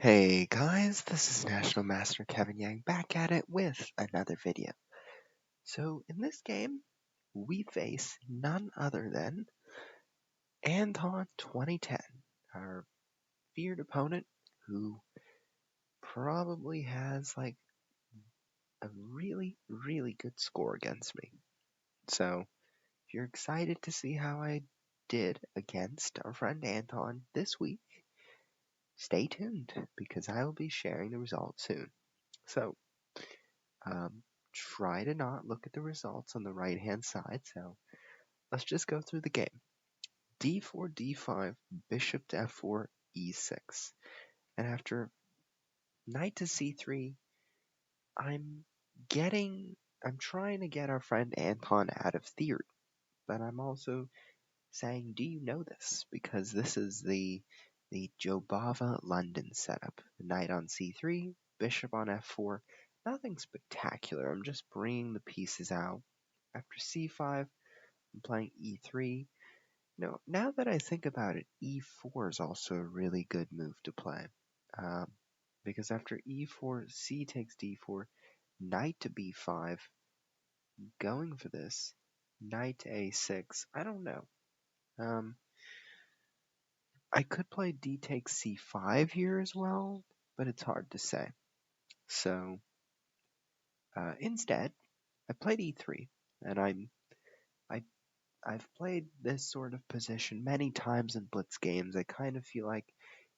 Hey guys, this is National Master Kevin Yang back at it with another video. So in this game, we face none other than Anthon2010, our feared opponent who probably has like a really good score against me. So if you're excited to see how I did against our friend Anthon this week, stay tuned because I will be sharing the results soon. So try to not look at the results on the right hand side. So let's just go through the game. D4, D5, bishop to F4, E6. And after knight to C3, I'm trying to get our friend Anthon out of theory. But I'm also saying, do you know this? Because this is the Jobava London setup. Knight on C3, bishop on F4. Nothing spectacular. I'm just bringing the pieces out. After C5, I'm playing E3. Now that I think about it, E4 is also a really good move to play. Because after E4, C takes D4, knight to B5, going for this, knight to A6, I don't know. I could play D takes C5 here as well, but it's hard to say. So instead, I played E3, and I've played this sort of position many times in blitz games. I kind of feel like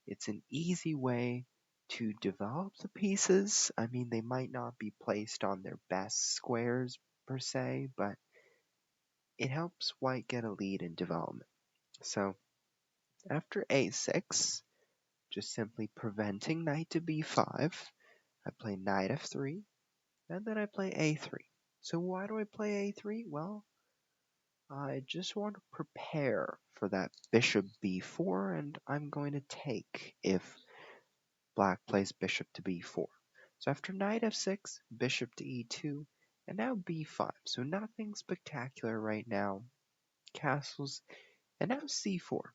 it's an easy way to develop the pieces. I mean, they might not be placed on their best squares per se, but it helps white get a lead in development. So after A6, just simply preventing knight to B5, I play knight F3, and then I play A3. So why do I play A3? Well, I just want to prepare for that bishop b4, and I'm going to take if black plays bishop to b4. So after knight f6, bishop to e2, and now b5. So nothing spectacular right now. Castles, and now c4.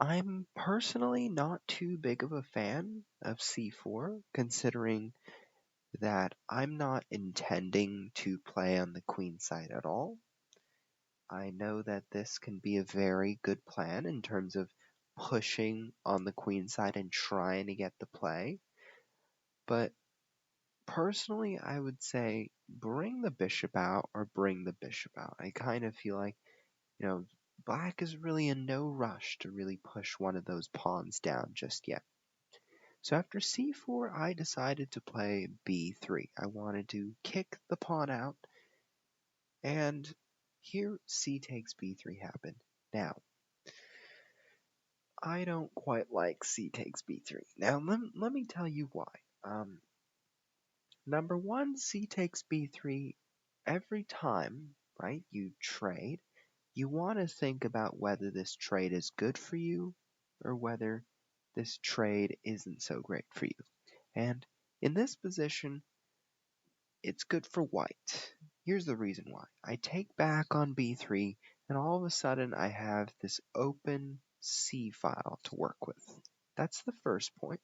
I'm personally not too big of a fan of c4, considering that I'm not intending to play on the queen side at all. I know that this can be a very good plan in terms of pushing on the queen side and trying to get the play. But personally, I would say bring the bishop out or bring the bishop out. I kind of feel like, black is really in no rush to really push one of those pawns down just yet. So after c4, I decided to play b3. I wanted to kick the pawn out, and here c takes b3 happened. Now, I don't quite like c takes b3. Now, let me tell you why. Number one, c takes b3, every time, right, you trade, you want to think about whether this trade is good for you or whether this trade isn't so great for you. And in this position, it's good for white. Here's the reason why. I take back on b3, and all of a sudden I have this open c file to work with. That's the first point.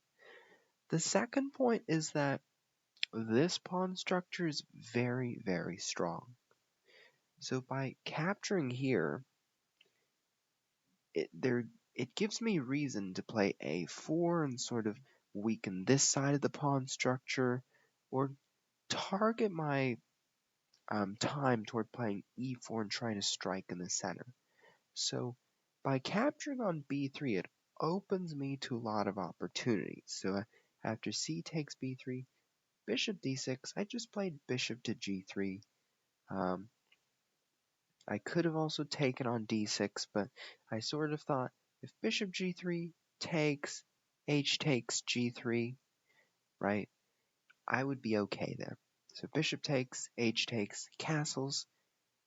The second point is that this pawn structure is very strong. So by capturing here, it gives me reason to play a4 and sort of weaken this side of the pawn structure, or target my time toward playing e4 and trying to strike in the center. So by capturing on b3, it opens me to a lot of opportunities. So after c takes b3, bishop d6, I just played bishop to g3. I could have also taken on d6, but I sort of thought if bishop g3 takes, h takes g3, right, I would be okay there. So bishop takes, h takes, castles.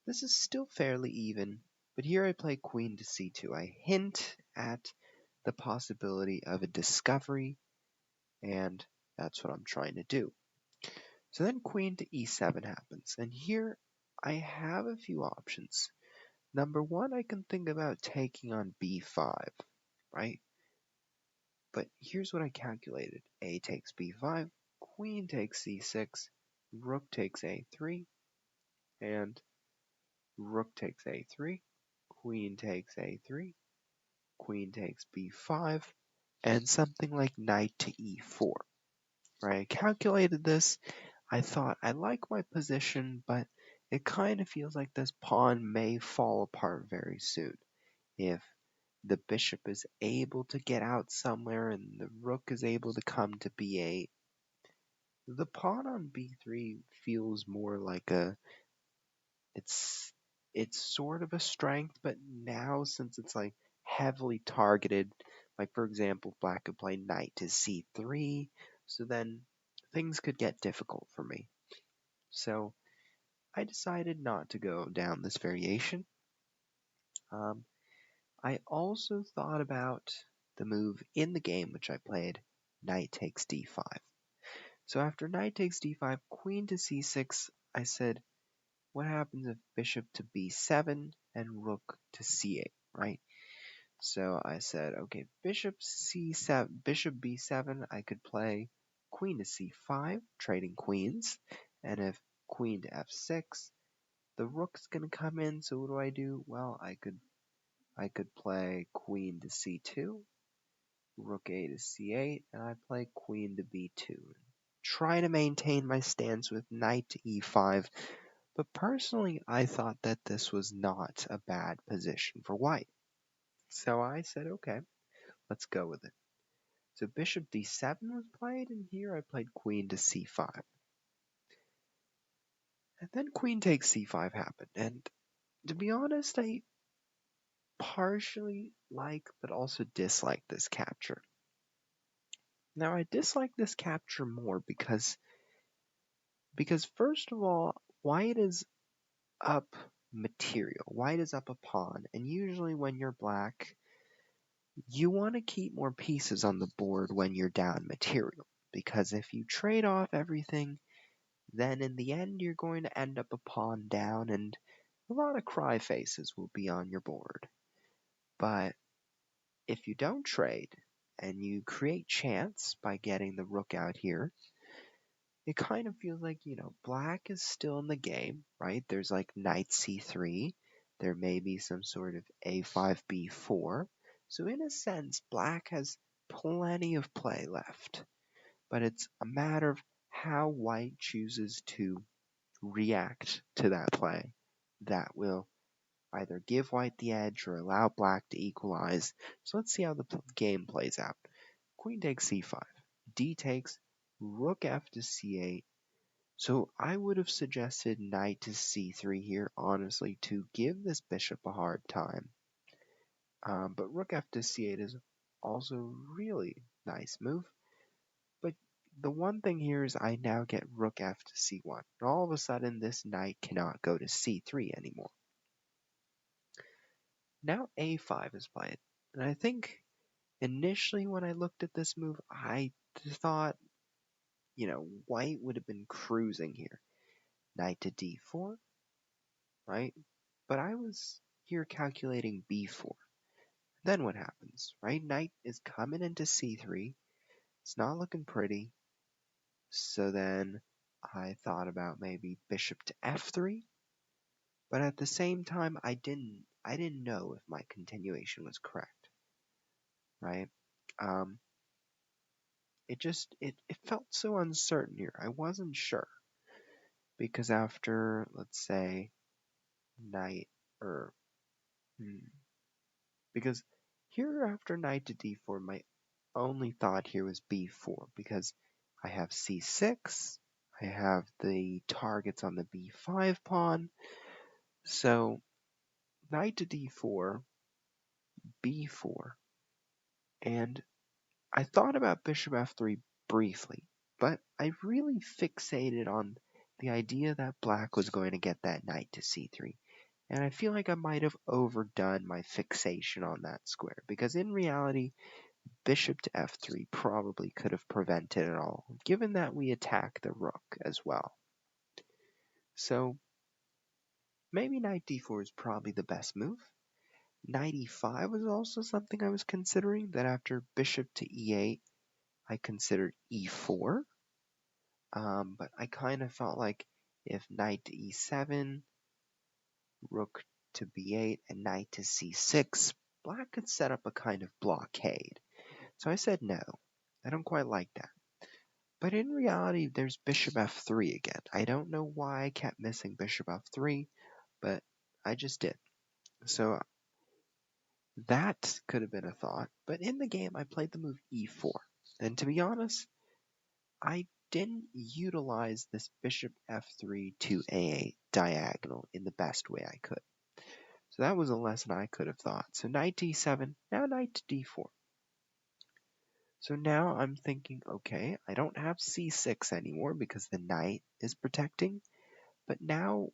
This is still fairly even, but here I play queen to c2. I hint at the possibility of a discovery, and that's what I'm trying to do. So then queen to e7 happens, and here I have a few options. Number one, I can think about taking on b5, right? But here's what I calculated. A takes b5, queen takes c6, rook takes a3, and rook takes a3, queen takes a3, queen takes b5, and something like knight to e4. Right? I calculated this. I thought I like my position, but it kind of feels like this pawn may fall apart very soon. If the bishop is able to get out somewhere and the rook is able to come to b8, the pawn on b3 feels more like it's sort of a strength, but now since it's like heavily targeted, like for example, black could play knight to c3, so then things could get difficult for me. So I decided not to go down this variation. I also thought about the move in the game which I played, knight takes d5. So after knight takes d5, queen to c6, I said, what happens if bishop to b7 and rook to c8, right? So I said, okay, bishop c7, bishop b7, I could play queen to c5, trading queens, and if queen to f6, the rook's going to come in, so what do I do? Well, I could play queen to c2, rook a to c8, and I play queen to b2. Try to maintain my stance with knight to e5, but personally I thought that this was not a bad position for white. So I said, okay, let's go with it. So bishop d7 was played, and here I played queen to c5. And then queen takes c5 happened, and to be honest, I partially like but also dislike this capture. Now I dislike this capture more because first of all, white is up material. White is up a pawn, and usually when you're black, you want to keep more pieces on the board when you're down material, because if you trade off everything, then in the end you're going to end up a pawn down, and a lot of cry faces will be on your board. But if you don't trade, and you create chance by getting the rook out here, it kind of feels like, black is still in the game, right? There's like knight c3, there may be some sort of a5, b4. So in a sense, black has plenty of play left. But it's a matter of how white chooses to react to that play that will either give white the edge or allow black to equalize. So let's see how the game plays out. Queen takes c5, d takes, rook f to c8. So I would have suggested knight to c3 here, honestly, to give this bishop a hard time. But rook f to c8 is also really nice move. But the one thing here is I now get rook f to c1. And all of a sudden, this knight cannot go to c3 anymore. Now a5 is played. And I think initially when I looked at this move, I thought, white would have been cruising here. Knight to d4, right? But I was here calculating b4. Then what happens, right? Knight is coming into c3. It's not looking pretty. So then I thought about maybe bishop to f3. But at the same time, I didn't know if my continuation was correct, right? It felt so uncertain here. I wasn't sure because after, let's say, knight or because here after knight to d4, my only thought here was b4 because I have c6, I have the targets on the b5 pawn, so knight to d4, b4, and I thought about bishop f3 briefly, but I really fixated on the idea that black was going to get that knight to c3. And I feel like I might have overdone my fixation on that square, because in reality, bishop to f3 probably could have prevented it all, given that we attack the rook as well. So maybe knight d4 is probably the best move. Knight e5 was also something I was considering, that after bishop to e8, I considered e4. But I kind of felt like if knight to e7, rook to b8, and knight to c6, black could set up a kind of blockade. So I said no, I don't quite like that. But in reality, there's bishop f3 again. I don't know why I kept missing bishop f3, but I just did. So that could have been a thought. But in the game, I played the move e4. And to be honest, I didn't utilize this bishop f3 to a8 diagonal in the best way I could. So that was a lesson I could have thought. So knight to e7, now knight to d4. So now I'm thinking, okay, I don't have c6 anymore because the knight is protecting, but now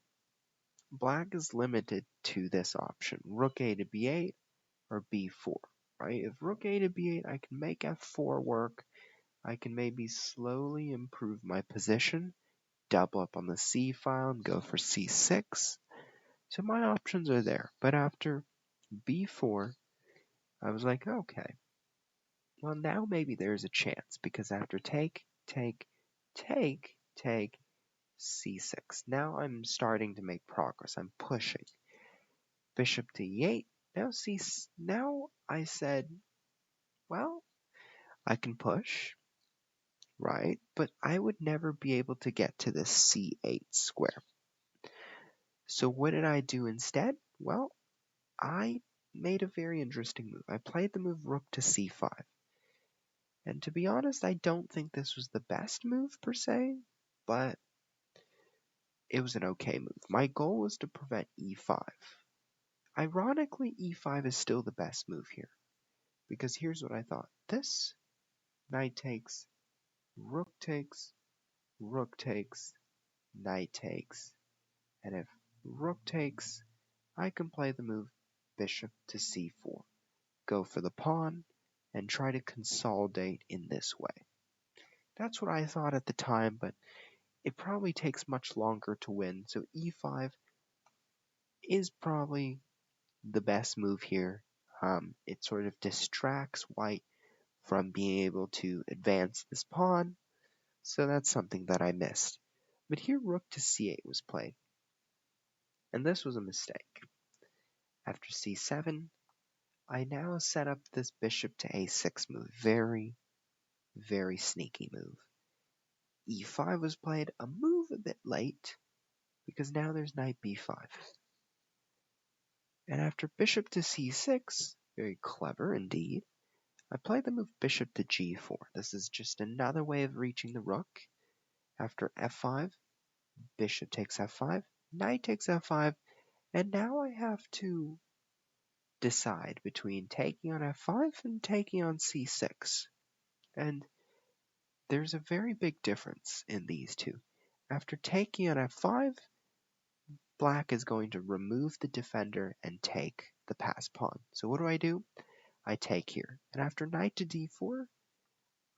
black is limited to this option, rook a to b8 or b4, right? If rook a to b8, I can make f4 work. I can maybe slowly improve my position, double up on the c file and go for c6. So my options are there. But after b4, I was like, okay, well, now maybe there's a chance, because after take, c6. Now I'm starting to make progress. I'm pushing. Bishop to e8. Now I said, well, I can push, right? But I would never be able to get to this c8 square. So what did I do instead? Well, I made a very interesting move. I played the move rook to c5. And to be honest, I don't think this was the best move per se, but it was an okay move. My goal was to prevent e5. Ironically, e5 is still the best move here, because here's what I thought. This, knight takes, rook takes, knight takes, and if rook takes, I can play the move bishop to c4, go for the pawn, and try to consolidate in this way. That's what I thought at the time, but it probably takes much longer to win, so e5 is probably the best move here. It sort of distracts white from being able to advance this pawn, so that's something that I missed. But here rook to c8 was played, and this was a mistake. After c7, I now set up this bishop to a6 move. Very, very sneaky move. e5 was played, a move a bit late, because now there's knight b5. And after bishop to c6, very clever indeed, I played the move bishop to g4. This is just another way of reaching the rook. After f5, bishop takes f5, knight takes f5, and now I have to decide between taking on f5 and taking on c6. And there's a very big difference in these two. After taking on f5, black is going to remove the defender and take the passed pawn. So what do? I take here. And after knight to d4,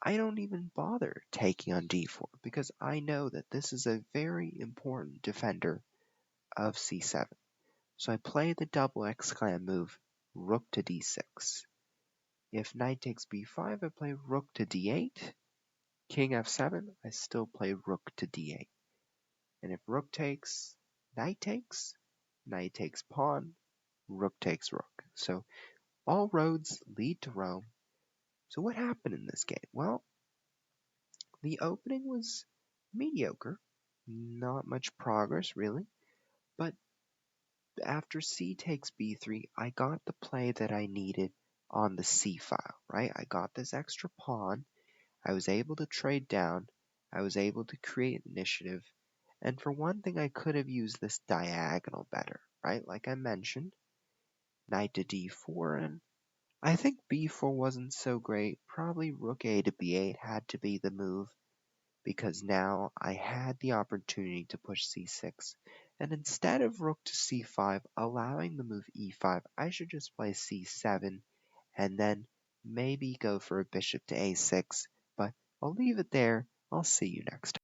I don't even bother taking on d4, because I know that this is a very important defender of c7. So I play the double exclam move, rook to d6. If knight takes b5, I play rook to d8. King f7, I still play rook to d8. And if rook takes, knight takes pawn, rook takes rook. So all roads lead to Rome. So what happened in this game? Well, the opening was mediocre, not much progress really, but after c takes b3, I got the play that I needed on the c file, right? I got this extra pawn, I was able to trade down, I was able to create initiative, and for one thing I could have used this diagonal better, right? Like I mentioned, knight to d4, and I think b4 wasn't so great. Probably rook a to b8 had to be the move, because now I had the opportunity to push c6, and instead of rook to c5, allowing the move e5, I should just play c7, and then maybe go for a bishop to a6, but I'll leave it there. I'll see you next time.